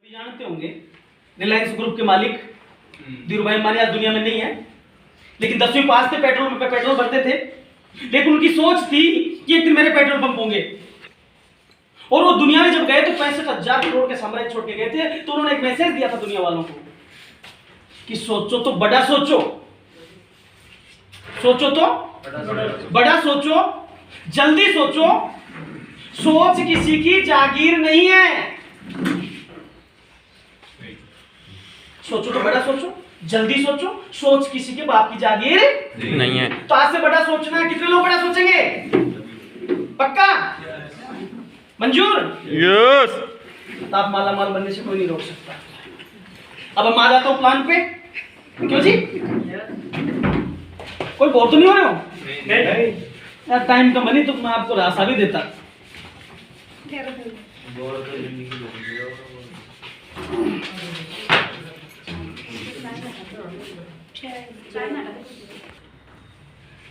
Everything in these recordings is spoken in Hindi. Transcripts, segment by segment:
भी जानते होंगे रिलायंस ग्रुप के मालिक धीरूभाई अंबानी आज दुनिया में नहीं है, लेकिन 10वीं पास थे, पेट्रोल भरते थे। लेकिन उनकी सोच थी कि एक दिन मेरे पेट्रोल पंप होंगे। और वो दुनिया में जब गए तो 65,000 करोड़ के साम्राज्य छोड़ के गए थे। तो उन्होंने एक मैसेज दिया था दुनिया वालों को कि सोचो तो बड़ा सोचो, सोचो तो बड़ा सोचो, जल्दी सोचो, सोच किसी की जागीर नहीं है। सोचो तो बड़ा सोचो, जल्दी सोचो, सोच किसी के बाप की जागीर नहीं है। तो आज से बड़ा सोचना है। कितने लोग बड़ा सोचेंगे? पक्का? मंजूर? यस। तो आप माला माल बनने से कोई नहीं रोक सकता। अब हम आ जाता हूं प्लान पे। क्यों जी? कोई बोर तो नहीं हो रहे हो? नहीं। यार टाइम का मनी तो मैं आपको रास्ता भी देता।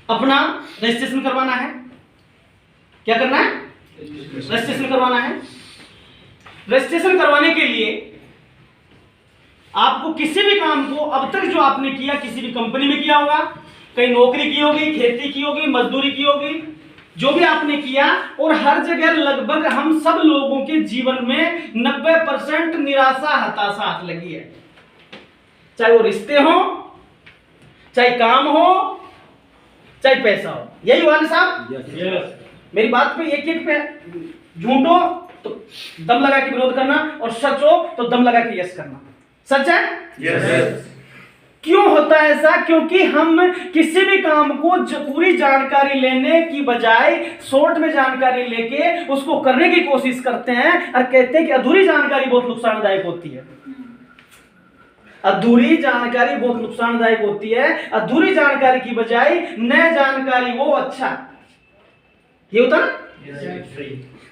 अपना रजिस्ट्रेशन करवाना है। क्या करना है? रजिस्ट्रेशन करवाना है। रजिस्ट्रेशन करवाने के लिए आपको किसी भी काम को अब तक जो आपने किया, किसी भी कंपनी में किया होगा, कहीं नौकरी की होगी, खेती की होगी, मजदूरी की होगी, जो भी आपने किया, और हर जगह लगभग हम सब लोगों के जीवन में 90% निराशा हताशा हाथ लगी है। चाहे वो रिश्ते हो, चाहे काम हो, चाहे पैसा हो। यही हुआ ना साहब? यस। मेरी बात पे एक एक पे झूठ हो तो दम लगा के विरोध करना, और सच हो तो दम लगा के यस करना। सच है? यस। क्यों होता है ऐसा? क्योंकि हम किसी भी काम को पूरी जानकारी लेने की बजाय शॉर्ट में जानकारी लेके उसको करने की कोशिश करते हैं, और कहते हैं कि अधूरी जानकारी बहुत नुकसानदायक होती है। अधूरी जानकारी बहुत नुकसानदायक होती है। अधूरी जानकारी की बजाय नई जानकारी वो अच्छा, ये होता ना?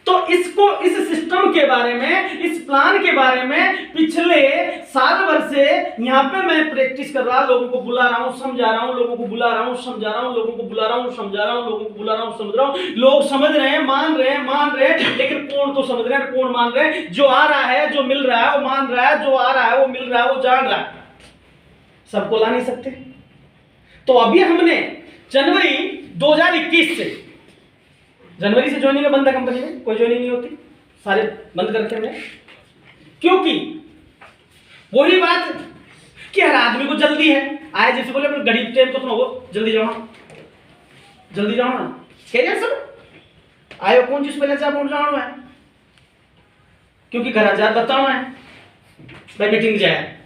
तो इसको, इस सिस्टम के बारे में, इस प्लान के बारे में पिछले साल भर से यहां पे मैं प्रैक्टिस कर रहा, लोगों को बुला रहा हूं, समझा रहा हूं, लोगों को बुला रहा हूं, समझा रहा हूं, लोगों को बुला रहा हूं, समझा रहा हूं, लोगों को बुला रहा हूं, समझ रहा हूं। लोग समझ रहे हैं, मान रहे हैं, लेकिन कौन तो समझ रहे हैं, कौन मान रहे हैं? जो आ रहा है, जो मिल रहा है वो मान रहा है, जो आ रहा है वो मिल रहा है, वो जान रहा है। सबको ला नहीं सकते। तो अभी हमने जनवरी 2021 से, जनवरी से ज्वाइनिंग बंद है कंपनी में, कोई ज्वाइनिंग नहीं होती, सारे बंद करते हैं। क्योंकि वही बात कि हर आदमी को जल्दी है। आए जैसे बोले गरीब टाइम को सुनो, जल्दी जाओ ना, जल्दी जाओ ना, कह रहे सब आयो कौन चीज पहले से पहुंच जाओ है, क्योंकि घर हजार बताओ है भाई मीटिंग जाए,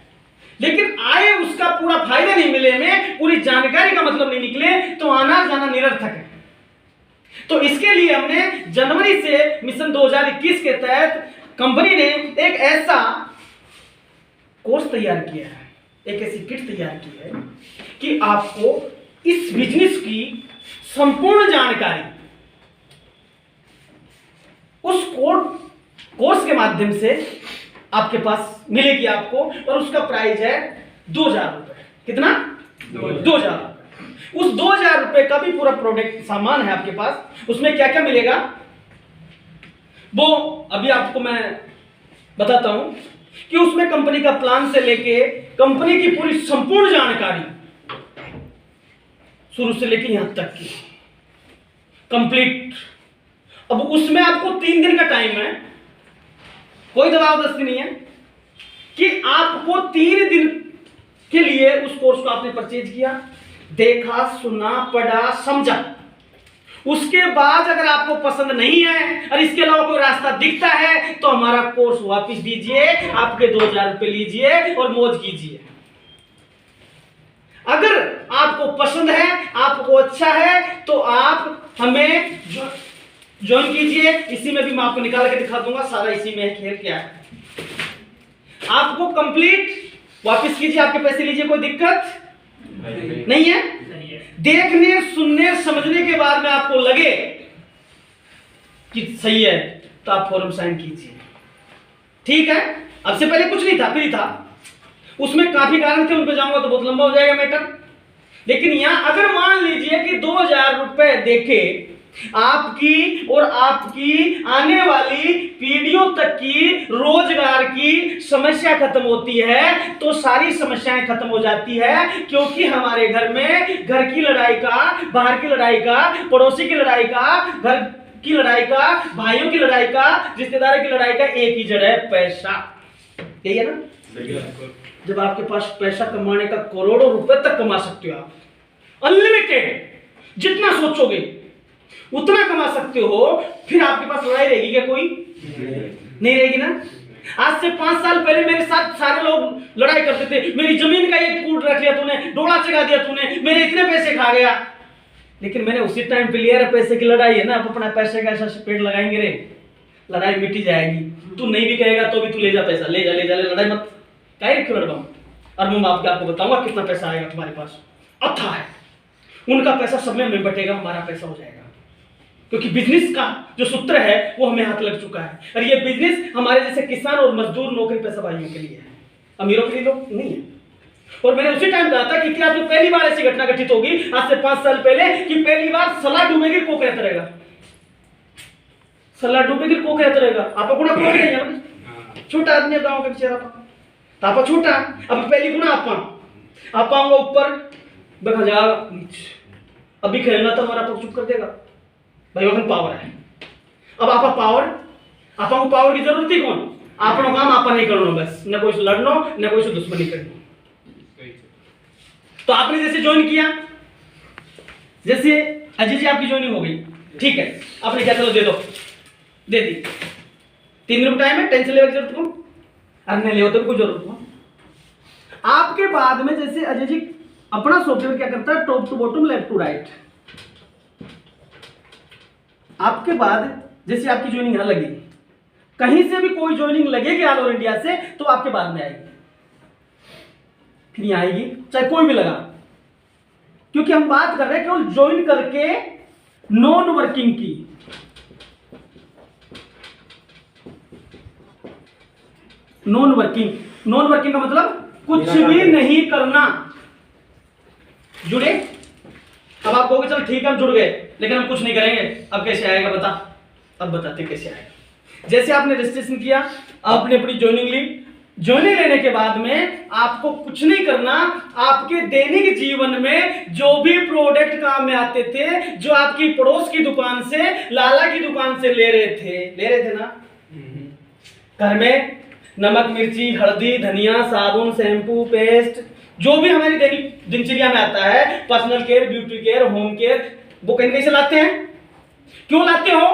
लेकिन आए उसका पूरा फायदा नहीं मिले, में पूरी जानकारी का मतलब नहीं निकले, तो आना जाना निरर्थक है। तो इसके लिए हमने जनवरी से मिशन 2021 के तहत कंपनी ने एक ऐसा कोर्स तैयार किया है, एक ऐसी किट तैयार की है कि आपको इस बिजनेस की संपूर्ण जानकारी उस कोर्स के माध्यम से आपके पास मिलेगी आपको, और उसका प्राइस है 2,000 रुपए। कितना? 2,000 रुपए। उस 2,000 रुपए का भी पूरा प्रोडक्ट सामान है आपके पास। उसमें क्या क्या मिलेगा वो अभी आपको मैं बताता हूं कि उसमें कंपनी का प्लान से लेके कंपनी की पूरी संपूर्ण जानकारी शुरू से लेके यहां तक की कंप्लीट। अब उसमें आपको 3 दिन का टाइम है, कोई जबरदस्ती नहीं है, कि आपको 3 दिन के लिए उस कोर्स को आपने परचेज किया, देखा, सुना, पढ़ा, समझा। उसके बाद अगर आपको पसंद नहीं है और इसके अलावा कोई रास्ता दिखता है तो हमारा कोर्स वापस दीजिए, आपके 2,000 रुपए लीजिए और मौज कीजिए। अगर आपको पसंद है, आपको अच्छा है, तो आप हमें ज्वाइन कीजिए। इसी में भी मैं आपको निकाल के दिखा दूंगा, सारा इसी में खेल क्या है। आपको कंप्लीट वापस कीजिए, आपके पैसे लीजिए, कोई दिक्कत नहीं है। देखने, सुनने, समझने के बाद में आपको लगे कि सही है तो आप फॉर्म साइन कीजिए। ठीक है? अब से पहले कुछ नहीं था, फ्री था, उसमें काफी कारण थे, उन पे जाऊंगा तो बहुत लंबा हो जाएगा मैटर। लेकिन यहां अगर मान लीजिए कि 2,000 रुपए देके आपकी और आपकी आने वाली पीढ़ियों तक की रोजगार की समस्या खत्म होती है तो सारी समस्याएं खत्म हो जाती है, क्योंकि हमारे घर में घर की लड़ाई का, बाहर की लड़ाई का, पड़ोसी की लड़ाई का, घर की लड़ाई का, भाइयों की लड़ाई का, रिश्तेदारों की लड़ाई का एक ही जड़ है, पैसा। यही है ना? जब आपके पास पैसा कमाने का करोड़ों रुपए तक कमा सकते हो, आप अनलिमिटेड, जितना सोचोगे उतना कमा सकते हो, फिर आपके पास लड़ाई रहेगी क्या? कोई नहीं रहेगी ना। आज से 5 साल पहले मेरे साथ सारे लोग लड़ाई करते थे, मेरी जमीन का एक कूट रख लिया तूने, डोला चढ़ा दिया तूने, मेरे इतने पैसे खा गया। लेकिन मैंने उसी टाइम पे लिया, पैसे की लड़ाई है ना, आप अपना पैसे का ऐसा पेड़ लगाएंगे रे, लड़ाई मिटी जाएगी। तू नहीं भी कहेगा तो भी तू ले जा पैसा, ले जा लड़ाई मत काहे क्यों लड़वाऊं। और मैं आपको बताऊंगा कितना पैसा आएगा तुम्हारे पास, अथा है। उनका पैसा सब में बटेगा, हमारा पैसा हो जाएगा, क्योंकि बिजनेस का जो सूत्र है वो हमें हाथ लग चुका है। और ये बिजनेस हमारे जैसे किसान और मजदूर नौकरी पेशा भाइयों के लिए है, अमीरों के लिए लोग नहीं है। और मैंने उसी टाइम कहा था कि क्या तो पहली बार ऐसी घटना घटित होगी आज से 5 साल पहले कि पहली बार सलाह डूबेगी कोक रहता रहेगा, सलाह डूबेगी कोक रहता रहेगा। आप गुना कोक नहीं है, छोटा आदमी गांव का बेचारा तो आप छोटा, अब पहली गुना आप आऊंगा ऊपर देखा जा, अभी खेलना तो हमारा चुप कर देगा भाई, वहां पावर है। अब आप पावर की जरूरत ही कौन, आपनो काम आप नहीं करना, बस न कोई से लड़नो न कोई से दुश्मनी करनी। तो आपने जैसे ज्वाइन किया, जैसे अजय जी आपकी ज्वाइनिंग हो गई, ठीक है, आपने क्या, चलो दे दी, 3 दिन टाइम है, टेंशन लेने की जरूरत को अरे ले तो कोई जरूरत हो। आपके बाद में जैसे अजय जी अपना सॉफ्टवेयर क्या करता है, top to bottom left to right. आपके बाद जैसे आपकी ज्वाइनिंग यहां लगी, कहीं से भी कोई ज्वाइनिंग लगेगी ऑल ओवर इंडिया से तो आपके बाद में आएगी, फिर यहां आएगी, चाहे कोई भी लगा, क्योंकि हम बात कर रहे हैं केवल ज्वाइन करके नॉन वर्किंग की। नॉन वर्किंग का मतलब कुछ भी नहीं करना, जुड़े। अब आप कहोगे चल ठीक है हम जुड़ गए, लेकिन हम कुछ नहीं करेंगे, अब कैसे आएगा बता, अब बताते कैसे आएगा। जैसे आपने रजिस्ट्रेशन किया, आपने अपनी ज्वाइनिंग ली, ज्वाइनिंग लेने के बाद में आपको कुछ नहीं करना, आपके दैनिक जीवन में जो भी प्रोडक्ट काम में आते थे, जो आपकी पड़ोस की दुकान से, लाला की दुकान से ले रहे थे ना, घर में नमक मिर्ची हल्दी धनिया साबुन शैम्पू पेस्ट, जो भी हमारी दैनिक दिनचर्या में आता है, personal care beauty care home care, वो कहीं से लाते हैं। क्यों लाते हो?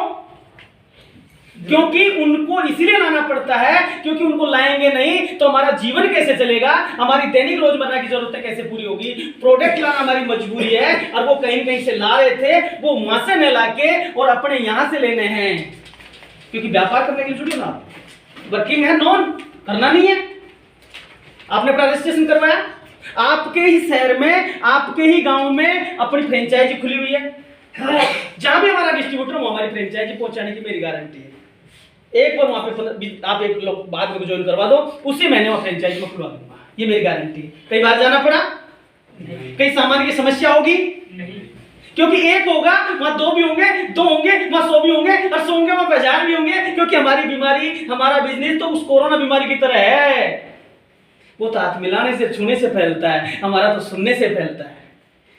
क्योंकि उनको इसलिए लाना पड़ता है, क्योंकि उनको लाएंगे नहीं तो हमारा जीवन कैसे चलेगा, हमारी दैनिक रोजमर्रा की जरूरतें कैसे पूरी होगी। प्रोडक्ट लाना हमारी मजबूरी है, और वो कहीं से ला रहे थे, वो वहां से न लाके और अपने यहां से लेने हैं, क्योंकि व्यापार करने के लिए जुड़े ना, वर्किंग है, नॉन करना नहीं है। आपने अपना रजिस्ट्रेशन करवाया, आपके ही शहर में आपके ही गांव में अपनी फ्रेंचाइजी खुली हुई है, जहां भी हमारा डिस्ट्रीब्यूटर हो हमारी फ्रेंचाइजी पहुंचाने की मेरी गारंटी है। एक बार वहां पे आप एक लोग बाद में ज्वाइन करवा दो, उसी महीने वहां फ्रेंचाइजी में खुलवा दूंगा, ये मेरी गारंटी है। कई बार जाना पड़ा, कई सामान की समस्या होगी नहीं, क्योंकि एक होगा वहां 2 भी होंगे, 2 होंगे वहां 100 भी होंगे, और 100 होंगे वहां 1000 भी होंगे, क्योंकि हमारी बीमारी, हमारा बिजनेस तो उस कोरोना बीमारी की तरह है, वो तो हाथ मिलाने से छूने से फैलता है, हमारा तो सुनने से फैलता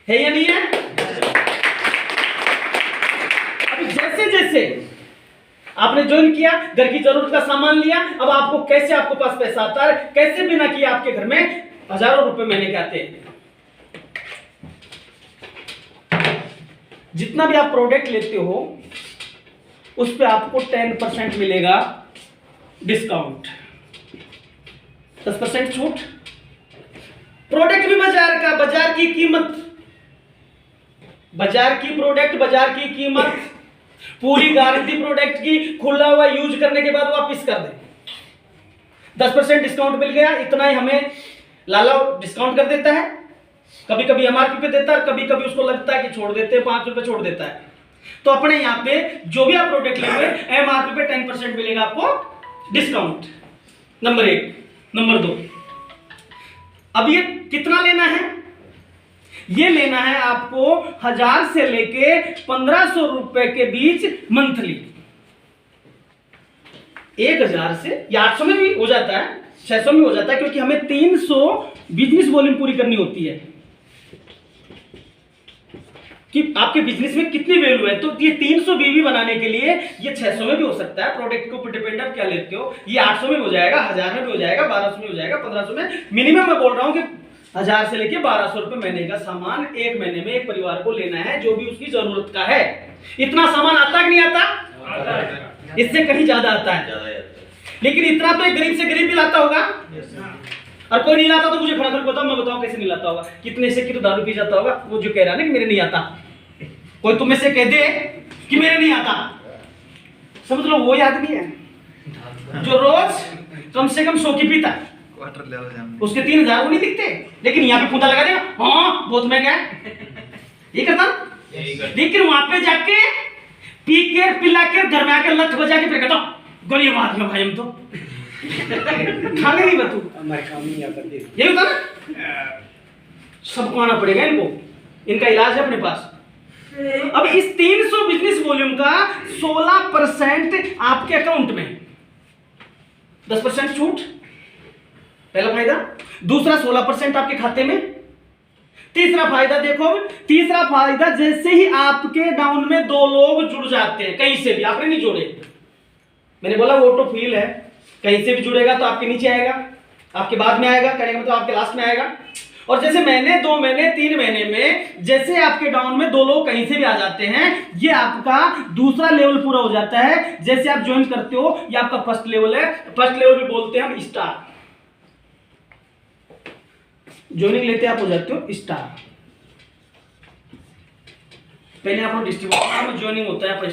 है या नहीं है? अभी जैसे जैसे आपने ज्वाइन किया, घर की जरूरत का सामान लिया, अब आपको कैसे आपको पास पैसा आता है, कैसे बिना किए आपके घर में हजारों रुपए महीने के आते हैं। जितना भी आप प्रोडक्ट लेते हो उस पे आपको 10% मिलेगा डिस्काउंट, 10% छूट। प्रोडक्ट भी बाजार का, बाजार की कीमत, बाजार की प्रोडक्ट बाजार की कीमत, पूरी गारंटी प्रोडक्ट की, खुला हुआ यूज करने के बाद वापस कर दे। 10% डिस्काउंट मिल गया, इतना ही हमें लाला डिस्काउंट कर देता है, कभी कभी एमआरपी पे देता है, कभी कभी उसको लगता है कि छोड़ देते हैं, 5 रुपए छोड़ देता है। तो अपने यहाँ पे जो भी आप प्रोडक्ट लेंगे एमआरपी पे 10% मिलेगा आपको डिस्काउंट, नंबर 1। नंबर 2, अब ये कितना लेना है? ये लेना है आपको 1000 से लेके 1500 रुपए के बीच मंथली। 1000 से या 800 में भी हो जाता है, 600 में हो जाता है, क्योंकि हमें 300 बिजनेस वॉल्यूम पूरी करनी होती है कि आपके बिजनेस में कितनी वैल्यू है। तो ये 300 बीवी बनाने के लिए ये 600 में भी हो सकता है, प्रोडक्ट के ऊपर डिपेंड आप क्या लेते हो। ये 800 में हो जाएगा, 1000 में भी हो जाएगा, 1200 में हो जाएगा, 1500 में। मिनिमम मैं बोल रहा हूँ कि 1000 से लेके 1200 रुपए महीने का सामान एक महीने में एक परिवार को लेना है, जो भी उसकी जरूरत का है। इतना सामान आता कि नहीं आता? इससे कहीं ज्यादा आता है, लेकिन इतना तो एक गरीब से गरीब भी लाता होगा, और कोई नहीं लाता तो मुझे खड़ा करके बताओ, मैं बताऊं कैसे नहीं लाता होगा। कितने से कि तो दारू पी जाता होगा, वो जो कह रहा है ना कि मेरे नहीं आता, कोई तुम्हें से कह दे कि मेरे नहीं आता, समझ लो वो आदमी है जो रोज कम से कम 100 की पीता है, उसके 3000 वो नहीं दिखते, लेकिन यहाँ पे फूटा लगा देगा, हाँ बहुत महंगा है, ये करता। लेकिन वहां पे जाके पी के पिला के घर में आके लठ बजा के फिर कहता गरीब आदमी भाई हम तो खाने नहीं बतू, हमारे काम नहीं आता। यही होता ना, सबको आना पड़ेगा इनको, इनका इलाज है अपने पास। अब इस 300 बिजनेस वॉल्यूम का 16% आपके अकाउंट में, 10% छूट, पहला फायदा। दूसरा 16% आपके खाते में। तीसरा फायदा देखो, तीसरा फायदा जैसे ही आपके डाउन में 2 लोग जुड़ जाते हैं, कहीं से भी, आपने नहीं जोड़े, मैंने बोला वो ऑटो फील है, कहीं से भी जुड़ेगा तो आपके नीचे आएगा, आपके बाद में आएगा, कहने का मतलब आपके लास्ट में आएगा। और जैसे महीने 2 महीने 3 महीने में जैसे आपके डाउन में 2 लोग कहीं से भी आ जाते हैं, ये आपका दूसरा लेवल पूरा हो जाता है। जैसे आप ज्वाइन करते हो, ये आपका फर्स्ट लेवल है, फर्स्ट लेवल भी बोलते हैं हम स्टार। ज्वाइनिंग लेते आप हो जाते हो स्टार, पहले आप डिस्ट्रीब्यूटर में ज्वाइनिंग होता है, आप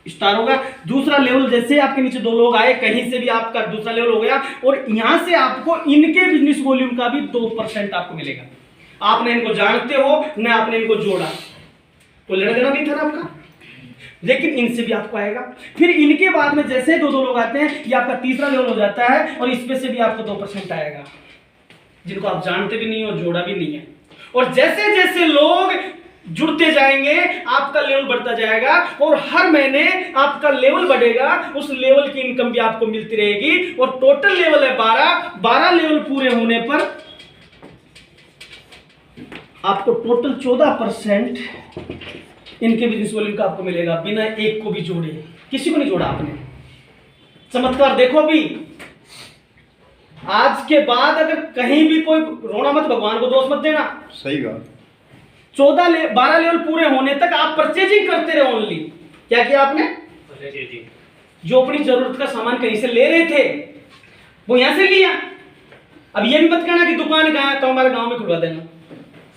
स्टार होगा। दूसरा लेवल जैसे आपके नीचे 2 लोग आए, कहीं से भी आपका दूसरा लेवल हो गया, और यहां से आपको इनके बिजनेस वॉल्यूम का भी 2% आपको मिलेगा। आपने इनको जानते हो न, आपने इनको जोड़ा, तो लेना देना नहीं था ना आपका, लेकिन इनसे भी आपको आएगा। फिर इनके बाद में जैसे 2 लोग आते हैं, ये आपका तीसरा लेवल हो जाता है, और इसमें से भी आपको 2% आएगा, जिनको आप जानते भी नहीं हो, जोड़ा भी नहीं है। और जैसे जैसे लोग जुड़ते जाएंगे आपका लेवल बढ़ता जाएगा, और हर महीने आपका लेवल बढ़ेगा, उस लेवल की इनकम भी आपको मिलती रहेगी। और टोटल लेवल है 12 लेवल पूरे होने पर आपको टोटल 14% इनके बिजनेस वॉल्यूम का आपको मिलेगा, बिना एक को भी जोड़े। किसी को नहीं जोड़ा आपने, चमत्कार देखो। भी आज के बाद अगर कहीं भी कोई रोना मत, भगवान को दोष मत देना, सही बात। 12 लेवल पूरे होने तक आप परचेजिंग करते रहे ओनली। क्या किया आपने? जो अपनी जरूरत का सामान कहीं से ले रहे थे वो यहां से लिया। अब ये भी मत कहना कि दुकान कहां है, तो हमारे गांव में खुलवा देना,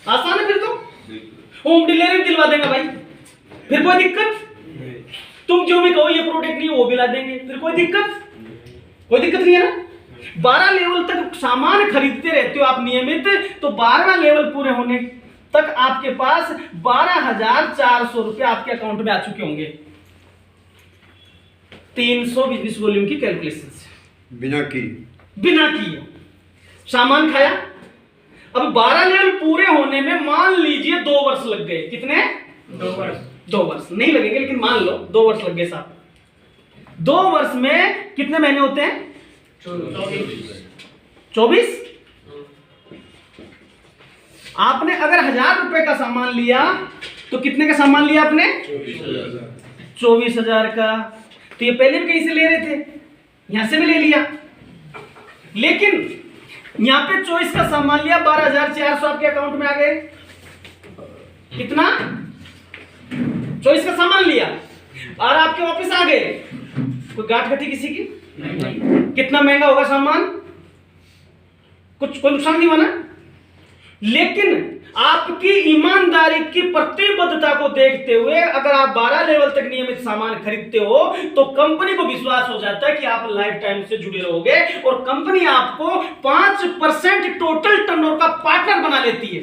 आसान है फिर तो, होम डिलीवरी दिलवा देगा भाई, फिर कोई दिक्कत। तुम जो भी कहो ये प्रोडक्ट नहीं है, वो भी ला देंगे, फिर कोई दिक्कत नहीं है ना। 12 लेवल तक सामान खरीदते रहते हो आप नियमित, तो 12वां लेवल पूरे होने तक आपके पास 12,400 रुपए आपके अकाउंट में आ चुके होंगे। 300 बिजनेस वॉल्यूम की कैलकुलेशन से, बिना किए सामान खाया। अब 12 लेवल पूरे होने में मान लीजिए 2 वर्ष लग गए। कितने? 2 वर्ष नहीं लगेंगे, लेकिन मान लो 2 वर्ष लग गए साहब। 2 वर्ष में कितने महीने होते हैं? 24। आपने अगर 1000 रुपए का सामान लिया तो कितने का सामान लिया आपने? 24,000 का। तो ये पहले भी कहीं से ले रहे थे, यहां से भी ले लिया, लेकिन यहां पे 24 का सामान लिया, 12,400 आपके अकाउंट में आ गए। कितना? 24 का सामान लिया और आपके वापस आ गए। कोई गांठ घटी किसी की? कितना महंगा होगा सामान? कोई नुकसान नहीं हुआ ना। लेकिन आपकी ईमानदारी की प्रतिबद्धता को देखते हुए अगर आप 12 लेवल तक नियमित सामान खरीदते हो तो कंपनी को विश्वास हो जाता है कि आप लाइफ टाइम से जुड़े रहोगे, और कंपनी आपको 5% टोटल टर्नओवर का पार्टनर बना लेती है।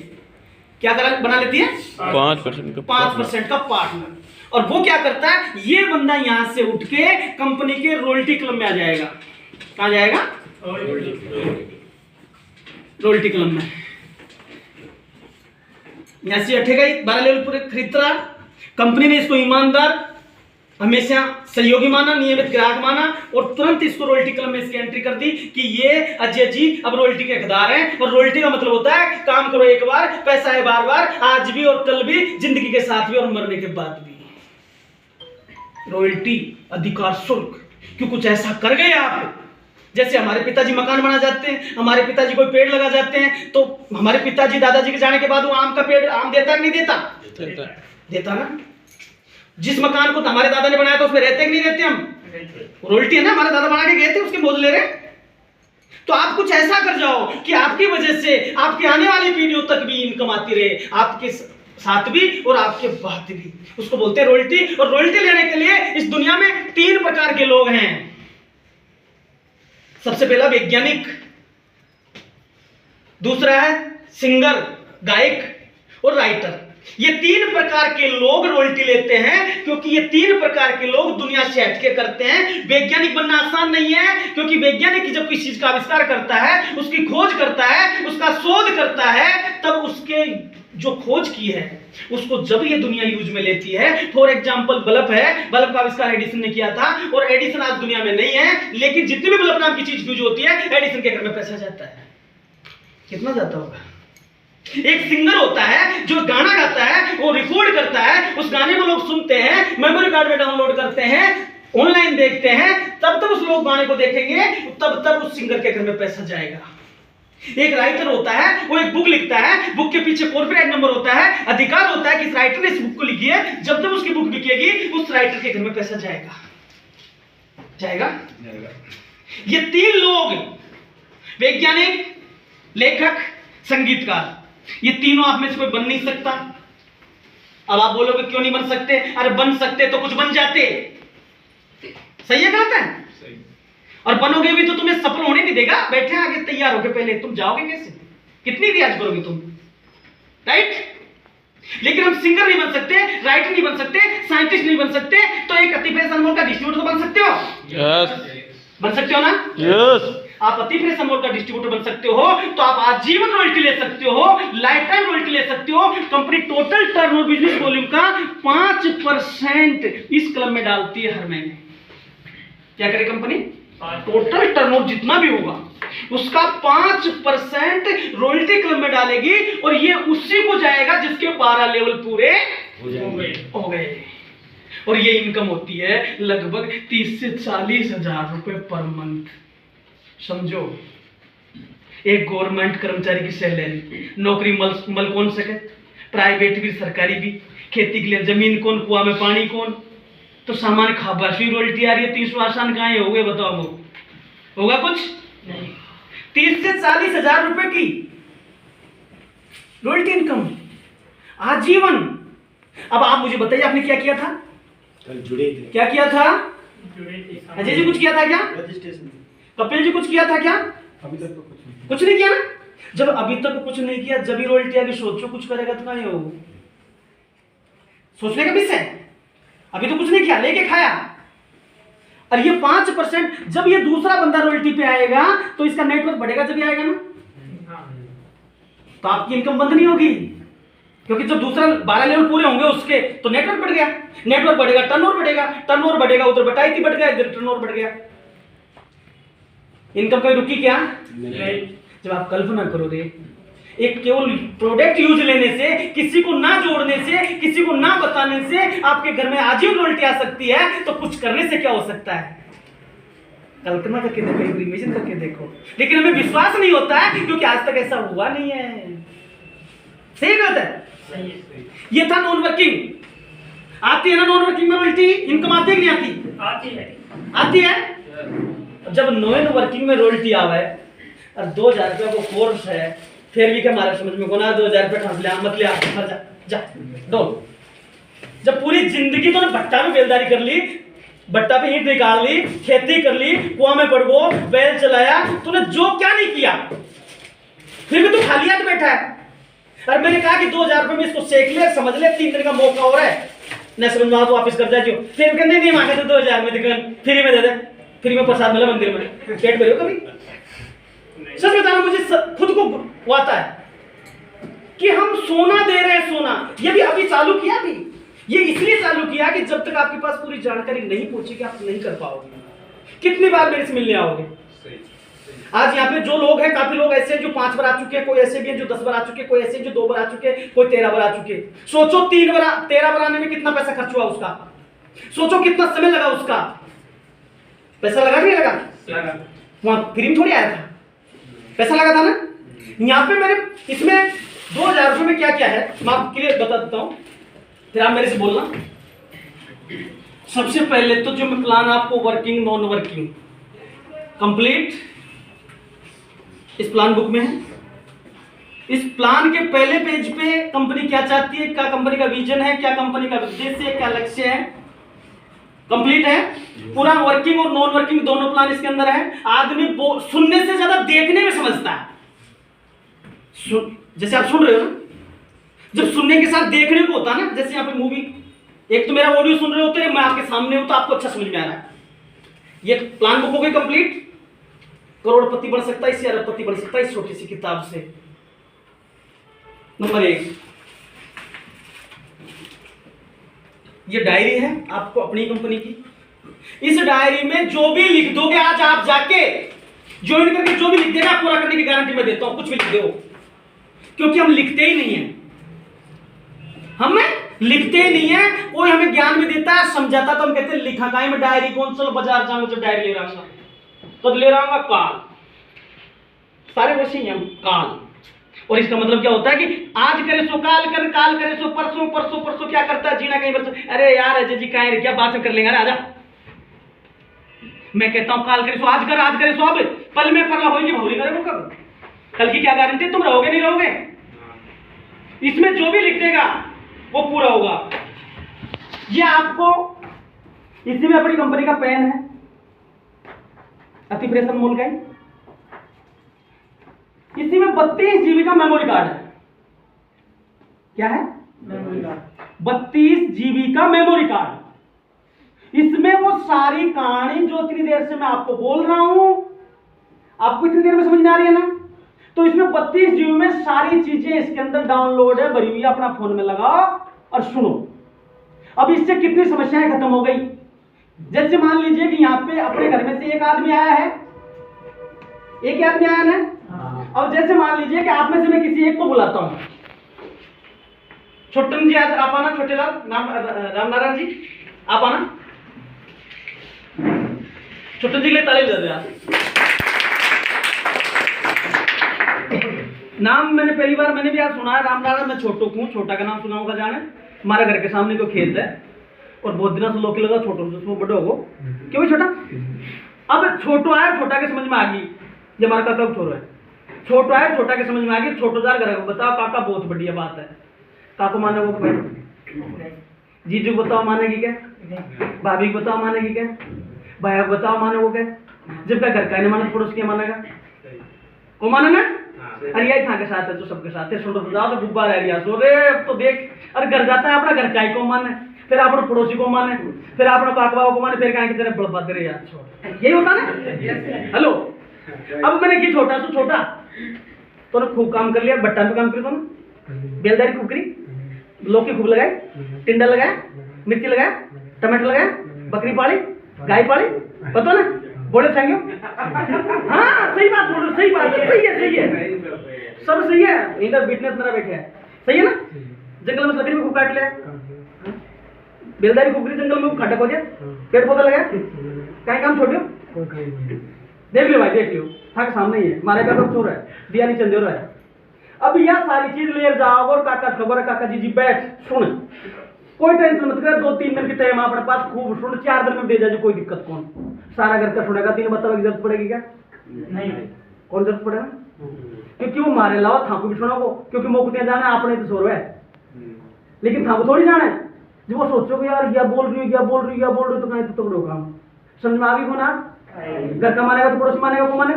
क्या बना लेती है? 5% का पार्टनर। और वो क्या करता है, ये बंदा यहां से उठ के कंपनी के रॉयल्टी क्लब में आ जाएगा। कहां जाएगा? रॉयल्टी क्लब में। यहां से उठेगा, 12 लेवल पूरे खरीद रहा, कंपनी ने इसको ईमानदार हमेशा सहयोगी माना, नियमित ग्राहक माना और तुरंत इसको रॉयल्टी क्लब में इसकी एंट्री कर दी कि ये अजय जी अब रॉयल्टी के हकदार हैं। और रॉयल्टी का मतलब होता है काम करो एक बार, पैसा है बार बार, आज भी और कल भी, जिंदगी के साथ भी और मरने के बाद भी। रॉयल्टी अधिकार शुल्क, क्यों कुछ ऐसा कर गए आप, जैसे हमारे पिताजी मकान बना जाते हैं, हमारे पिताजी कोई पेड़ लगा जाते हैं, तो हमारे पिताजी दादाजी के जाने के बाद वो आम का पेड़ आम देता है कि नहीं देता? देता ना। जिस मकान को हमारे दादा ने बनाया था उसमें रहते कि नहीं रहते हम? रॉयल्टी है ना, हमारे दादा बना के गए थे, उसके मौज ले रहे। तो आप कुछ ऐसा कर जाओ कि आपकी वजह से आपकी आने वाली पीढ़ियों तक भी इनकम आती रहे, आपके साथ भी और आपके बाद भी। उसको बोलते हैं रॉयल्टी। और रॉयल्टी लेने के लिए इस दुनिया में 3 प्रकार के लोग हैं। सबसे पहला वैज्ञानिक, दूसरा है सिंगर गायक और राइटर। ये 3 प्रकार के लोग रॉयल्टी लेते हैं, क्योंकि ये 3 प्रकार के लोग दुनिया से हटके करते हैं। वैज्ञानिक बनना आसान नहीं है, क्योंकि वैज्ञानिक जब किसी चीज का आविष्कार करता है, उसकी खोज करता है, उसका शोध करता है, तब उसके जो खोज की है उसको जब ये दुनिया यूज में लेती है। फॉर एग्जांपल बल्ब है, बल्ब का आविष्कार एडिसन ने किया था और एडिसन आज दुनिया में नहीं है, लेकिन जितनी भी बल्ब नाम की चीज यूज होती है एडिसन के घर में पैसा जाता है। कितना जाता होगा? एक सिंगर होता है जो गाना गाता है, वो रिकॉर्ड करता है, उस गाने को लोग सुनते हैं, मेमोरी कार्ड में डाउनलोड करते हैं, ऑनलाइन देखते हैं, तब उस लोग गाने को देखेंगे, तब उस सिंगर के घर में पैसा जाएगा। एक राइटर होता है, वो एक बुक लिखता है, बुक के पीछे कॉर्पोरेट नंबर होता है, अधिकार होता है कि इस राइटर ने इस बुक को लिखी है, जब तक उसकी बुक बिकेगी उस राइटर के घर में पैसा जाएगा। जाएगा? ये 3 लोग, वैज्ञानिक, लेखक, संगीतकार, ये तीनों आप में से कोई बन नहीं सकता। अब आप बोलोगे क्यों नहीं बन सकते? अरे बन सकते तो कुछ बन जाते। सही है, गलत है? सही। और बनोगे भी तो तुम्हें सफल होने नहीं देगा। बैठे आगे तैयार होके, पहले तुम जाओगे कैसे? कितनी रियाज करोगे तुम? राइट? लेकिन हम सिंगर नहीं बन सकते, राइटर नहीं बन सकते, साइंटिस्ट नहीं बन सकते, तो एक अति फ्रेश अनमोल का डिस्ट्रीब्यूटर बन सकते हो। बन सकते हो ना? यस। आप अति फ्रेश अनमोल का डिस्ट्रीब्यूटर बन सकते हो, तो आप आजीवन रॉयल्टी ले सकते हो, लाइफ टाइम रॉयल्टी ले सकते हो। Company total turnover business volume का 5% इस क्लब में डालती है हर महीने। क्या करे कंपनी? टोटल टर्नओवर जितना भी होगा उसका 5% रॉयल्टी क्लब में डालेगी, और ये उसी को जाएगा जिसके 12 लेवल पूरे हो गए। और ये इनकम होती है लगभग 30 से 40 हजार रुपए पर मंथ। समझो, एक गवर्नमेंट कर्मचारी की सैलरी, नौकरी मल कौन सके, प्राइवेट भी सरकारी भी, खेती के लिए जमीन कौन, कुआं में पानी कौन, तो सामान्य खाबाशी रॉयल्टी आ रही है। 300 आसान कहाँ हो गए बताओ? वो होगा कुछ नहीं। 30 से 40 हजार रुपए की रॉयल्टी इनकम आजीवन। अब आप मुझे बताइए, आपने क्या किया था? कल जुड़े थे। क्या किया था? अजय जी कुछ किया था क्या? रजिस्ट्रेशन। कपिल जी कुछ किया था क्या? अभी तक तो कुछ नहीं किया ना। जब अभी तक कुछ नहीं किया, जब भी रॉयल्टी आगे सोचो कुछ करेगा तो कहाँ हो? सोचने का विषय। अभी तो कुछ नहीं किया, लेके खाया। और ये 5%, जब ये दूसरा बंदा रॉयल्टी पे आएगा तो इसका नेटवर्क बढ़ेगा, जब ये आएगा ना, तो आपकी इनकम बंद नहीं होगी, क्योंकि जब दूसरा 12 लेवल पूरे होंगे उसके, तो नेटवर्क बढ़ गया, नेटवर्क बढ़ेगा, टर्नओवर बढ़ेगा, टर्नओवर बढ़ेगा, उधर बटाई बढ़ गया, इधर टर्नओवर बढ़ गया। इनकम कभी रुकी क्या? नहीं। जब आप कल्पना करोगे, एक केवल प्रोडक्ट यूज लेने से, किसी को ना जोड़ने से, किसी को ना बताने से आपके घर में आजीवन रॉयल्टी आ सकती है, तो कुछ करने से क्या हो सकता है? कल्पना करके देखो, इमेजिन करके देखो। लेकिन हमें विश्वास नहीं होता है, क्योंकि आज तक ऐसा हुआ नहीं है। सही बात है। ये था नॉन वर्किंग। आती है ना नॉन वर्किंग में रॉयल्टी इनकम? आती है कि नहीं आती? आती है। आती है। जब नॉन वर्किंग में रॉयल्टी आवे और 2000 रुपये को कोर्स है, फिर भी क्या हमारे समझ में कोना 2000 रुपये ठास लिया, मत लिया, मर जा जा दो। जब पूरी जिंदगी तो भट्टा में बेलदारी कर ली, भट्टा पे ईंट निकाल ली, खेती कर ली, कुआं में पड़ गो, बैल चलाया, तूने जो क्या नहीं किया, फिर भी तू खाली हाथ बैठा है। और मैंने कहा कि 2000 रुपये में इसको सेक ले, समझ ले, 3 दिन का मौका हो रहा है, न समझ में तो वापिस कर जा। फिर कहते नहीं मांगे तो 2000 में दिखन फ्री में दे दे, फ्री में प्रसाद मिला मंदिर में, पेट भरे हो कभी? सच बताना, मुझे खुद को वो आता है कि हम सोना दे रहे हैं, सोना। ये भी अभी चालू किया, भी ये इसलिए चालू किया कि जब तक आपके पास पूरी जानकारी नहीं पहुंचेगी आप नहीं कर पाओगे। कितनी बार मेरे से मिलने आओगे? आज यहाँ पे जो लोग हैं, काफी लोग ऐसे हैं जो 5 बार आ चुके हैं, कोई ऐसे भी हैं जो 10 बार आ चुके हैं, कोई ऐसे हैं जो 2 बार आ चुके हैं, कोई 13 बार आ चुके हैं। सोचो 13 बार आने में कितना पैसा खर्च हुआ उसका, सोचो कितना समय लगा उसका। पैसा लगा नहीं लगा? वहां फ्री में थोड़ी आया था, पैसा लगा था ना। यहाँ पे मैंने इसमें 2000 रुपये में क्या क्या है मैं आपके लिए बता देता हूँ, फिर आप मेरे से बोलना। सबसे पहले तो जो मैं प्लान आपको वर्किंग नॉन वर्किंग कंप्लीट इस प्लान बुक में है। इस प्लान के पहले पेज पे कंपनी क्या चाहती है, क्या कंपनी का विजन है, क्या कंपनी का उद्देश्य है, क्या लक्ष्य है, कंप्लीट है पूरा। वर्किंग और नॉन वर्किंग दोनों प्लान इसके अंदर है। आदमी सुनने से ज्यादा देखने में समझता है। जैसे आप सुन रहे हो ना, जब सुनने के साथ देखने को होता है ना, जैसे यहाँ पे मूवी, एक तो मेरा ऑडियो सुन रहे होते हैं, मैं आपके सामने हूं तो आपको अच्छा समझ में आ रहा है। ये प्लान बुक हो गई कंप्लीट। करोड़पति बन सकता है इससे, अरबपति बन सकता है इस छोटी सी किताब से। नंबर 1, ये डायरी है आपको अपनी कंपनी की। इस डायरी में जो भी लिख दोगे, आज आप जाके ज्वाइन करके जो भी लिख देगा पूरा करने की गारंटी मैं देता हूं। कुछ भी लिख दो, क्योंकि हम लिखते ही नहीं है, हमें लिखते ही नहीं है। कोई हमें ज्ञान भी देता है, समझाता, तो हम कहते हैं लिखा काहे में डायरी, कौन चलो बाजार जाऊंगा जब डायरी ले रहा हूँ, कब ले रहा हूँ काल, सारे वैसे ही हम काल। और इसका मतलब क्या होता है कि आज करे सो काल कर, काल करे सो परसों, परसों परसों क्या करता है, जीना कहीं परसों। अरे यार अजय जी कहे क्या बात कर लेंगे, आजा। मैं कहता हूं काल करे सो आज कर, आज करे सो अब, पल में परला होगी भौरी करे वो कब, कल की क्या गारंटी तुम रहोगे नहीं रहोगे। इसमें जो भी लिख देगा वो पूरा होगा। ये आपको इसी में अपनी कंपनी का पेन है, अति प्रेशर मोल का। इसी में 32 जीबी का मेमोरी कार्ड है। क्या है? Memory card. 32 जीबी का मेमोरी कार्ड। इसमें वो सारी कहानी जो इतनी देर से मैं आपको बोल रहा हूं, आपको इतनी देर में समझ में आ रही है ना, तो इसमें 32 जीबी में सारी चीजें इसके अंदर डाउनलोड है, भरी हुई है। अपना फोन में लगाओ और सुनो। अब इससे कितनी समस्याएं खत्म हो गई। जैसे मान लीजिए कि यहाँ पे अपने घर में से एक आदमी आया है, एक आदमी आया ना। अब जैसे मान लीजिए कि आप में से मैं किसी एक को बुलाता हूं, छोटन जी आज आप आना, छोटेलाल रामनारायण जी आप आना। छोटन जी के लिए ताली बजा दो। नाम मैंने पहली बार मैंने भी आज सुना है रामनारायण। मैं छोटो हूँ, छोटा का नाम सुना होगा जाने। हमारे घर के सामने को खेत है और बहुत दिनों से लोग लगा छोटो से बड़े हो क्यों छोटा। अब छोटो आया, छोटा के समझ में आ गई ये हमारा काका छोरो है। छोटो आया, छोटा के समझ में आ गई। छोटो जार घर बताओ काका बहुत बढ़िया बात है। काको माने वो जीजू बताओ माने की क्या, भाभी को बताओ माने की क्या, भैया को बताओ माने वो क्या। जब का घर का नहीं माने पड़ोस के मानेगा को माने ना। अरे यही था के साथ है जो सबके साथ है। सुन तो जाओ तो गुब्बारा रह गया सो रे तो देख। अरे घर जाता है अपना घर का ही को माने, फिर अपने पड़ोसी को माने, फिर अपने काकवा को माने, फिर कहीं की तरह बड़बा दे यार छोड़। यही होता ना। हेलो अब मैंने की छोटा सो छोटा तो खूब काम कर लिया, बट्टा भी काम कर ना, बेलदारी खूब करी, लौकी खूब लगाए, टिंडा लगाया, मिर्ची लगाया, टमाटर लगाया, बकरी पाली, गाय पाली, पता ना बोले चाहिए। हाँ सही बात बोलो, सही बात है, सही है, सही है, सब सही है। इधर बिटनेस मेरा बैठे है, सही है ना। जंगल में लकड़ी में खूब काट लिया, बेलदारी खूब करी, जंगल में खड्डा खोजा, पेड़ पौधा लगाया, कहीं काम छोड़ियो। देख लो भाई देख लो, था के सामने ही है, मारे का कब चोर है, दिया नहीं चंदेर है। अब यह सारी चीज ले जाओ और काका खबर है, काका जी बैठ सुन, कोई टेंशन मत कर। 2-3 दिन की टाइम अपने पास खूब सुन, 4 दिन में दे जाए कोई दिक्कत कौन। सारा घर का सुनेगा, 3 बताओ की जरूरत पड़ेगी क्या? नहीं कौन जरूरत पड़ेगा, क्योंकि वो मारे लाओ थाकू भी सुना को, क्योंकि मोकतियां जाना है आपने तो सो रहा है, लेकिन थाकू थोड़ी जाना है। जब वो सोचो यार क्या बोल रही है, क्या बोल रही है, क्या बोल रही है, तो कहीं तो तगड़ो काम समझ में आ गई। कौन आप घर का मानेगा तो पड़ोसी मानेगा, को माने।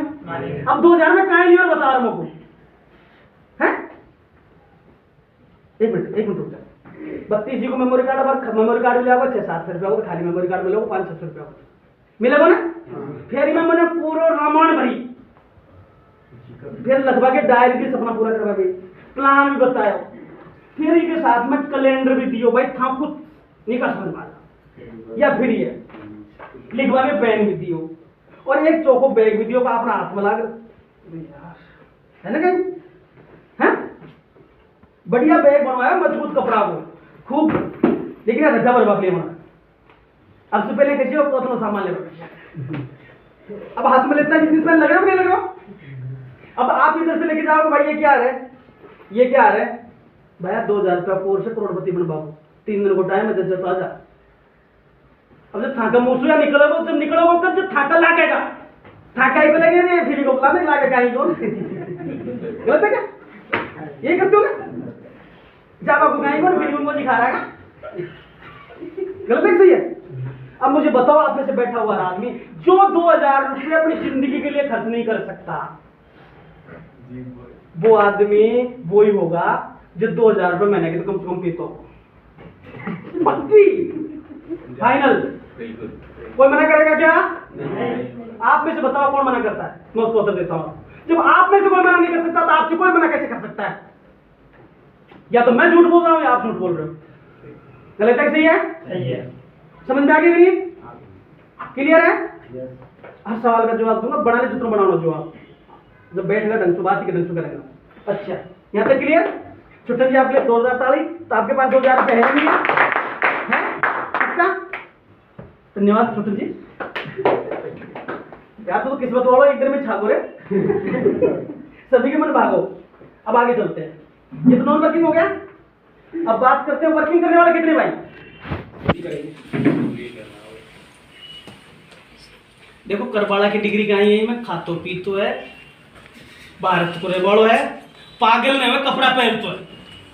अब 2000 में कहीं नहीं और बता रहा हूं है। एक मिनट रुक जाए। 32 जी को मेमोरी कार्ड, अब मेमोरी कार्ड मिलेगा 600-700 रुपया होगा, खाली मेमोरी कार्ड मिलेगा 500-600 रुपया मिलेगा ना। फिर मैं मैंने पूरा रामायण भरी, फिर लगभग के डायरी की सपना पूरा करवा गई, प्लान भी बताया, फिर इसके साथ में कैलेंडर भी दियो भाई था कुछ निकाल समझ मारा। या फिर ये लिखवा में पेन भी दियो और एक चौको बैग भी दियो का अपना हाथ में लाग है ना कहीं है। बढ़िया बैग बनवाया मजबूत कपड़ा को खूब, लेकिन रखा बर्बाद नहीं बना। अब से पहले कैसे हो तो अपना सामान ले, अब हाथ में लेता है जितनी स्मेल लग रहा है नहीं लग रहा। अब आप इधर से लेके जाओगे भाई ये क्या है, ये क्या है भैया 2000 रुपया कोर्स से करोड़पति बन बाबू, 3 दिन को टाइम है, जब आ जा। अब जब थाका मुसुया निकलोगे जब निकलोगे तब जब थाका लागेगा, थाका ही लगे नहीं फिर को बुलाने लागे कहीं को गलत है क्या, ये करते हो ना जाबा को कहीं को फिर उनको दिखा रहा है, गलत है सही है। अब मुझे बताओ आप में से बैठा हुआ आदमी जो 2000 रुपये अपनी जिंदगी के लिए खर्च नहीं कर सकता, वो आदमी वो ही होगा जो 2000 रुपये महीने के तो कम से कम पीता हो। फाइनल कोई मना करेगा क्या? आप में से बताओ कौन मना करता है, मैं उसको उत्तर देता हूं। जब आप में से कोई मना नहीं कर सकता तो आपसे कोई मना कैसे कर सकता है? या तो मैं झूठ बोल रहा हूं या आप झूठ बोल रहे हो। गलत है सही है? सही है। समझ में आ गई नहीं? क्लियर है? हर सवाल का जवाब दूंगा, बनाने चित्र बनाना जवाब, जब बैठेगा ढंग से बात के ढंग से करेगा। अच्छा यहाँ तक क्लियर? छुट्टन जी आपके लिए 2000 ताली, तो आपके पास 2000 रुपये है नहीं है? अच्छा धन्यवाद छुट्टन जी, यार तो किस्मत वालों एक दिन में छागो रे सभी के मन भागो। अब आगे चलते हैं, ये तो नॉन वर्किंग हो गया। अब बात करते हैं वर्किंग करने वाले कितने भाई। देखो करबाड़ा की डिग्री कहाँ है, मैं खातो पीतो है, भारत को रेवाड़ो है, पागल ने कपड़ा पहनतो है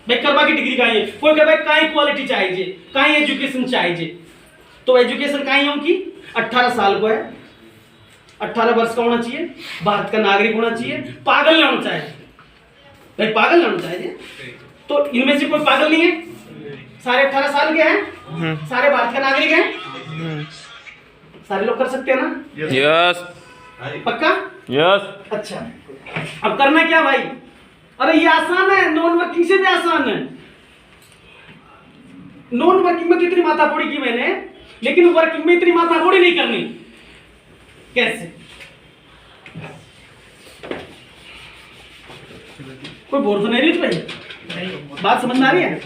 भाई। करबा की डिग्री कहाँ है? कोई कहे भाई कहीं क्वालिटी चाहिए, कहीं एजुकेशन चाहिए, तो एजुकेशन कहीं है उनकी 18 साल को है, 18 वर्ष का होना चाहिए, भारत का नागरिक होना चाहिए, पागल नहीं होना चाहिए भाई, पागल नहीं होना चाहिए। तो इनमें से कोई पागल नहीं है, सारे 18 साल के हैं, सारे भारत का नागरिक हैं, सारे लोग कर सकते हैं ना? यस पक्का? यस। अच्छा अब करना क्या भाई? अरे ये आसान है, नॉन वर्किंग से भी आसान है। नॉन वर्किंग में तो इतनी माथापोड़ी की मैंने, लेकिन वर्किंग में इतनी माथापोड़ी नहीं करनी। कैसे? कोई बोर तो नहीं रही भाई, बात समझ में आ रही है?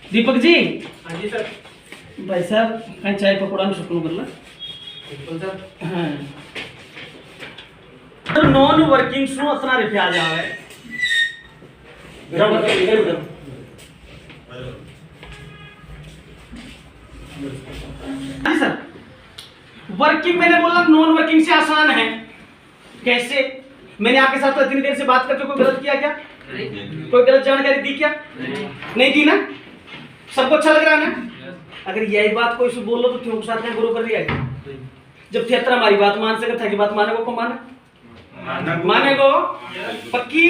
दीपक जी। हाँ जी सर। भाई साहब कहीं चाय पकौड़ा में शुक्र कर ला। हाँ सर नॉन वर्किंग सु अपना रिफे आ जावे। जी सर वर्किंग मैंने बोला नॉन वर्किंग से आसान है। कैसे? मैंने आपके साथ इतनी देर से बात करके कोई गलत किया क्या? कोई गलत जानकारी दी क्या? नहीं दी ना? सबको अच्छा लग रहा है ना? अगर यही बात कोई से बोल लो तो क्यों साथ में गुरु कर दिया? जब थिएटर हमारी बात मान सके था कि बात माने को माने को पक्की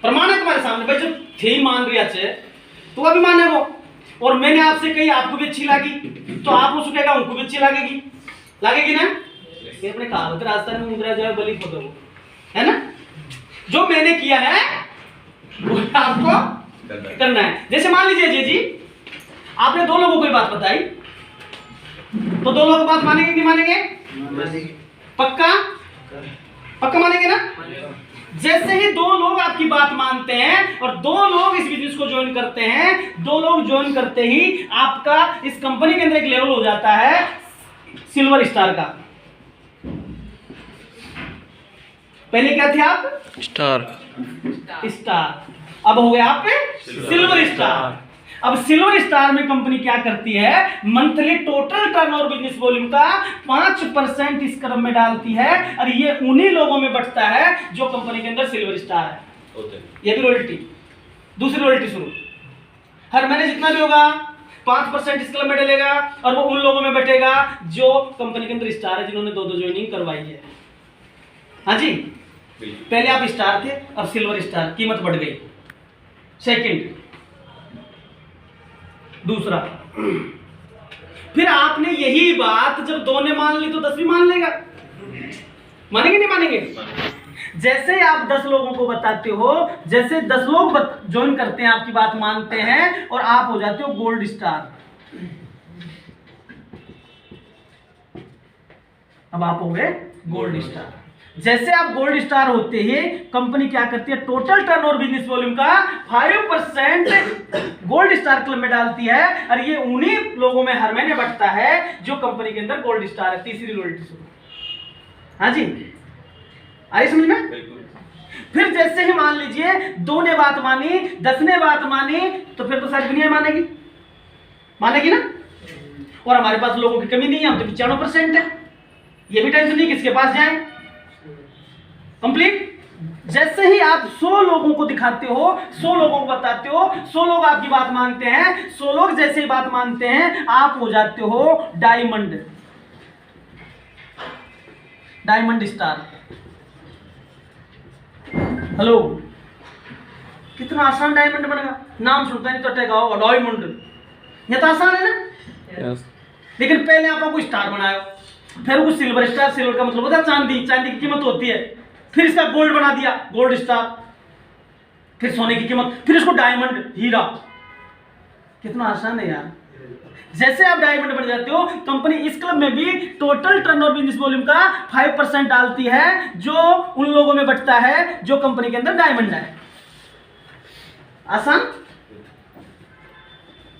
प्रमाण है तुम्हारे सामने भाई, जब थे ही मान रिया छे तो अभी माने को। और मैंने आपसे कही आपको भी अच्छी लगी तो आप उसको कहेगा उनको भी अच्छी लगेगी, लगेगी ना? ये अपने कहावत राजस्थान में मुद्रा जो है बलि खोदो है ना? जो मैंने किया है वो आपको करना है। जैसे मान लीजिए जी आपने 2 लोगों को बात बताई, तो 2 लोग बात मानेंगे नहीं मानेंगे? पक्का? पक्का मानेंगे ना? जैसे ही 2 लोग आपकी बात मानते हैं और 2 लोग इस बिजनेस को ज्वाइन करते हैं, 2 लोग ज्वाइन करते ही आपका इस कंपनी के अंदर एक लेवल हो जाता है सिल्वर स्टार का। पहले क्या थे आप? स्टार। अब हो गया आप सिल्वर स्टार। अब सिल्वर स्टार में कंपनी क्या करती है? Monthly total turnover business volume का 5% इस क्रम में डालती है और ये उन्हीं लोगों में बटता है जो कंपनी के अंदर सिल्वर स्टार है। ये भी रॉयल्टी, दूसरी रॉयल्टी शुरू, हर महीने जितना भी होगा 5% इस क्रम में डलेगा और वो उन लोगों में बटेगा जो कंपनी के अंदर स्टार है, जिन्होंने 2 ज्वाइनिंग करवाई है। हाँ जी, पहले आप स्टार थे अब सिल्वर स्टार, कीमत बढ़ गई। सेकंड, दूसरा, फिर आपने यही बात जब 2 ने मान ली तो 10 भी मान लेगा। मानेंगे नहीं मानेंगे? जैसे आप 10 लोगों को बताते हो, जैसे 10 लोग ज्वाइन करते हैं, आपकी बात मानते हैं और आप हो जाते हो गोल्ड स्टार। अब आप हो गए गोल्ड स्टार। जैसे आप गोल्ड स्टार होते ही कंपनी क्या करती है, टोटल टर्नओवर बिजनेस वॉल्यूम का 5% गोल्ड स्टार क्लब में डालती है, और ये उन्हीं लोगों में हर महीने बढ़ता है जो कंपनी के अंदर गोल्ड स्टार है। तीसरी रॉयल्टी शुरू। हाँ जी, आई समझ में? फिर जैसे ही मान लीजिए 2 ने बात मानी, 10 ने बात मानी, तो फिर तो सारी दुनिया मानेगी, मानेगी ना। और हमारे पास लोगों की कमी नहीं है, हम तो 95% है, ये भी टेंशन नहीं किसके पास जाए, कंप्लीट। जैसे ही आप 100 लोगों को दिखाते हो, 100 लोगों को बताते हो, 100 लोग आपकी बात मानते हैं, 100 लोग जैसे ही बात मानते हैं, आप हो जाते हो डायमंड, डायमंड स्टार। हेलो, कितना आसान डायमंड बनेगा, नाम सुनता नहीं तो टेगाओ डायमंड, ये तो आसान है ना। यस। लेकिन पहले आपको कोई स्टार बनाया, फिर वो सिल्वर स्टार, सिल्वर का मतलब होता है चांदी, चांदी की कीमत होती है, फिर इसका गोल्ड बना दिया गोल्ड स्टार, फिर सोने की कीमत, फिर इसको डायमंड हीरा। कितना आसान है यार। जैसे आप डायमंड बन जाते हो, कंपनी इस क्लब में भी टोटल टर्नओवर बिजनेस वॉल्यूम का 5% डालती है, जो उन लोगों में बटता है जो कंपनी के अंदर डायमंड है। आसान,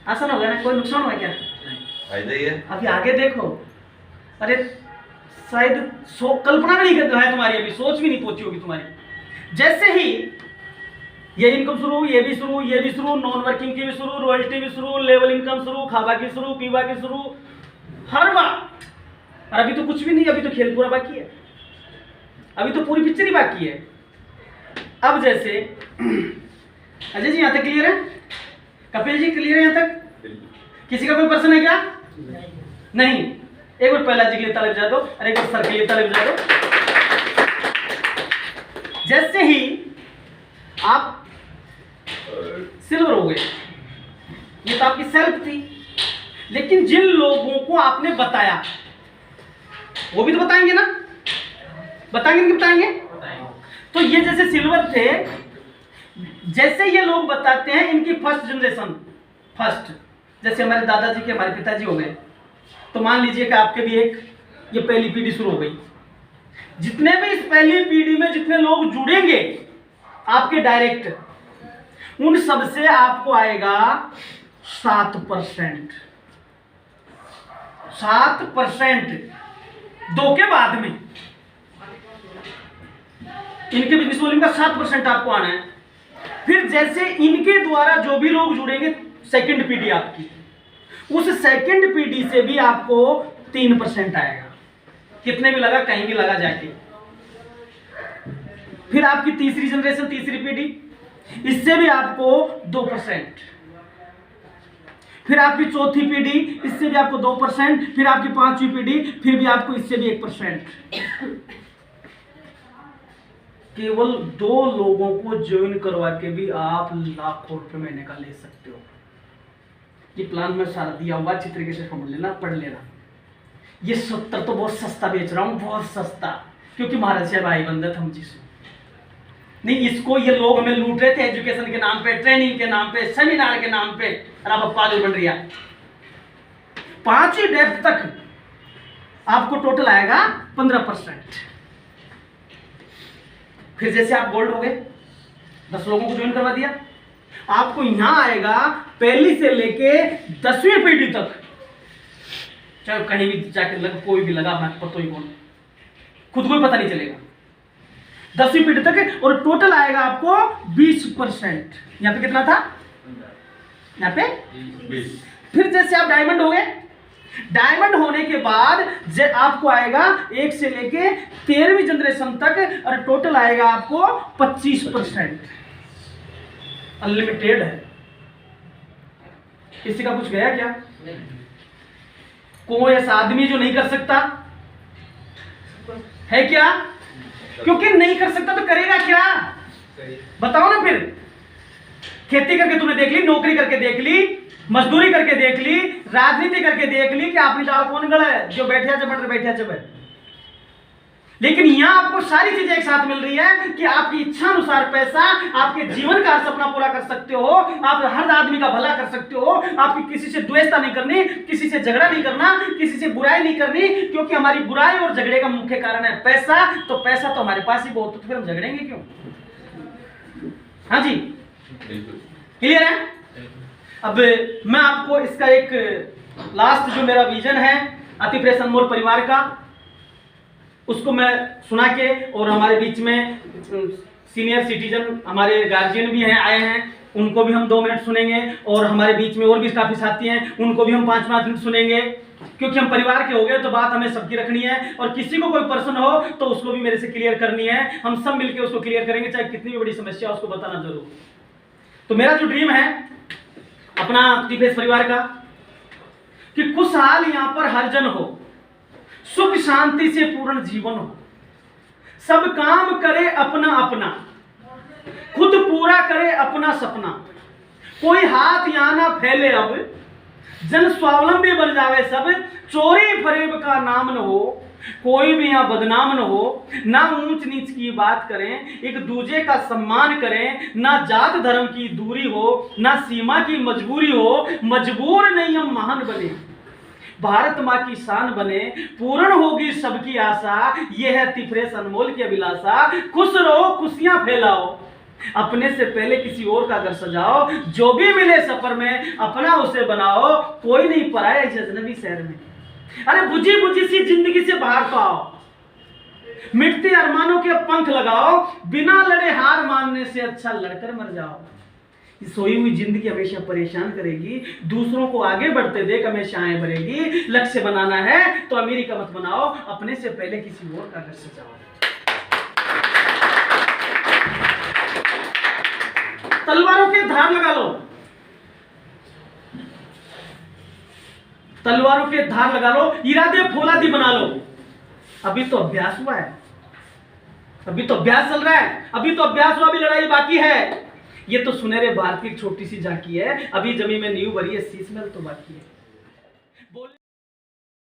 आसान हो गया ना, कोई नुकसान हुआ क्या? फायदा ही है। अभी आगे देखो, अरे शायद कल्पना नहीं करता है तुम्हारी, अभी सोच भी नहीं पहुंची होगी तुम्हारी। जैसे ही ये इनकम शुरू, ये भी शुरू, ये भी शुरू, नॉन वर्किंग की भी शुरू, रॉयल्टी भी शुरू, लेवल इनकम शुरू, खाबा की शुरू, पीवा की शुरू, हर बार। और अभी तो कुछ भी नहीं, अभी तो खेल पूरा बाकी है, अभी तो पूरी पिक्चर ही बाकी है। अब जैसे अजय जी यहाँ तक क्लियर है? कपिल जी क्लियर है यहाँ तक? किसी का कोई प्रश्न है क्या? नहीं। एक बार पहला जी के लिए ताली बजा दो, और एक बार सर के लिए ताली बजा दो। जैसे ही आप सिल्वर हो गए, ये तो आपकी सेल्फ थी, लेकिन जिन लोगों को आपने बताया वो भी तो बताएंगे ना, बताएंगे नहीं बताएंगे? तो ये जैसे सिल्वर थे, जैसे ये लोग बताते हैं, इनकी फर्स्ट जनरेशन, फर्स्ट, जैसे हमारे दादाजी के, हमारे पिताजी हो गए, तो मान लीजिए कि आपके भी एक ये पहली पीढ़ी शुरू हो गई। जितने भी इस पहली पीढ़ी में जितने लोग जुड़ेंगे आपके डायरेक्ट, उन सब से आपको आएगा 7%, 7% 2 के बाद में इनके बिजनेस वॉल्यूम का 7% आपको आना है। फिर जैसे इनके द्वारा जो भी लोग जुड़ेंगे, सेकंड पीढ़ी आपकी, उस सेकंड पीढ़ी से भी आपको 3% आएगा, कितने भी लगा, कहीं भी लगा जाके। फिर आपकी तीसरी जनरेशन, तीसरी पीढ़ी, इससे भी आपको 2%। फिर आपकी चौथी पीढ़ी, इससे भी आपको 2%। फिर आपकी 5वीं पीढ़ी, फिर भी आपको इससे भी 1%। केवल 2 लोगों को ज्वाइन करवा के भी आप लाखों रुपए महीने का ले सकते हो। ये प्लान में सारा दिया हुआ, अच्छी तरीके से समझ लेना, पढ़ लेना। ये 70 तो बहुत सस्ता बेच रहा हूँ, बहुत सस्ता, क्योंकि महाराज साहब भाई बंदे हम जिसको नहीं, इसको ये लोग हमें लूट रहे थे एजुकेशन के नाम पे, ट्रेनिंग के नाम पे, सेमिनार के नाम पे, और अब पागल बन रही है। 5वीं डेप्थ तक आपको टोटल आएगा 15%। फिर जैसे आप गोल्ड हो गए, 10 लोगों को ज्वाइन करवा दिया, आपको यहां आएगा पहली से लेके 10वीं पीढ़ी तक, चाहे कहीं भी जाके लग, कोई भी लगा, मैं पता ही कौन, खुद को ही पता नहीं चलेगा, 10वीं पीढ़ी तक। और टोटल आएगा आपको 20%। यहाँ पे कितना था? यहाँ पे 20। फिर जैसे आप डायमंड हो गए, डायमंड होने के बाद आपको आएगा 1 से लेके 13वीं जनरेशन तक, और टोटल आएगा आपको 25%। अनलिमिटेड है। किसी का कुछ गया क्या? कोई ऐसा आदमी जो नहीं कर सकता है क्या? क्योंकि नहीं कर सकता तो करेगा क्या? बताओ ना। फिर खेती करके तूने देख ली, नौकरी करके देख ली, मजदूरी करके देख ली, राजनीति करके देख ली कि आपने दाल कौन गड़ा है, जो बैठिया जब बैठिया जब। लेकिन यहाँ आपको सारी चीजें एक साथ मिल रही है कि आपकी इच्छा अनुसार पैसा आपके जीवन का सपना पूरा कर सकते हो, आप हर आदमी का भला कर सकते हो, आपकी किसी से द्वेषता नहीं करनी, किसी से झगड़ा नहीं करना, किसी से बुराई नहीं करनी, क्योंकि हमारी बुराई और झगड़े का मुख्य कारण है पैसा। तो पैसा तो हमारे पास ही बहुत, तो फिर हम झगड़ेंगे क्यों? हाँ जी, क्लियर है? अब मैं आपको इसका एक लास्ट जो मेरा विजन है अति प्रेस अनमोल परिवार का, उसको मैं सुना के, और हमारे बीच में सीनियर सिटीजन हमारे गार्जियन भी हैं, आए हैं, उनको भी हम 2 मिनट सुनेंगे, और हमारे बीच में और भी काफी साथी हैं, उनको भी हम 5-5 मिनट सुनेंगे, क्योंकि हम परिवार के हो गए तो बात हमें सबकी रखनी है, और किसी को कोई प्रश्न हो तो उसको भी मेरे से क्लियर करनी है, हम सब मिलकर उसको क्लियर करेंगे, चाहे कितनी भी बड़ी समस्या उसको बताना जरूर। तो मेरा जो ड्रीम है अपना टीपीएस परिवार का, कि खुशहाल यहाँ पर हर जन हो, सुख शांति से पूर्ण जीवन हो, सब काम करे अपना अपना, खुद पूरा करे अपना सपना, कोई हाथ यहाँ ना फैले अब, जन स्वावलंबी बन जावे सब, चोरी फरेब का नाम न हो, कोई भी यहाँ बदनाम न हो, ना ऊंच नीच की बात करें, एक दूसरे का सम्मान करें, ना जात धर्म की दूरी हो, ना सीमा की मजबूरी हो, मजबूर नहीं हम महान बने, भारत माँ की शान बने, पूर्ण होगी सबकी आशा, ये है टीपीएस अनमोल की अभिलाषा, खुश रहो खुशियां फैलाओ, अपने से पहले किसी और का घर सजाओ, जो भी मिले सफर में अपना उसे बनाओ, कोई नहीं पराया इस अजनबी शहर में, अरे बुझी बुझी सी जिंदगी से बाहर तो आओ, मिटते अरमानों के पंख लगाओ, बिना लड़े हार मानने से अच्छा लड़कर मर जाओ। सोई हुई जिंदगी हमेशा परेशान करेगी, दूसरों को आगे बढ़ते देख हमेशा आए बढ़ेगी, लक्ष्य बनाना है तो अमीरी का मत बनाओ, अपने से पहले किसी और का घर सजाओ। तलवारों के धार लगा लो, तलवारों के धार लगा लो, इरादे फौलादी बना लो। अभी तो अभ्यास हुआ है, अभी तो अभ्यास चल रहा है, अभी तो अभ्यास हुआ, अभी लड़ाई बाकी है। ये तो सुनहरे भारत की छोटी सी झांकी है, अभी जमीन में नींव भरी है, शीश महल तो बाकी है।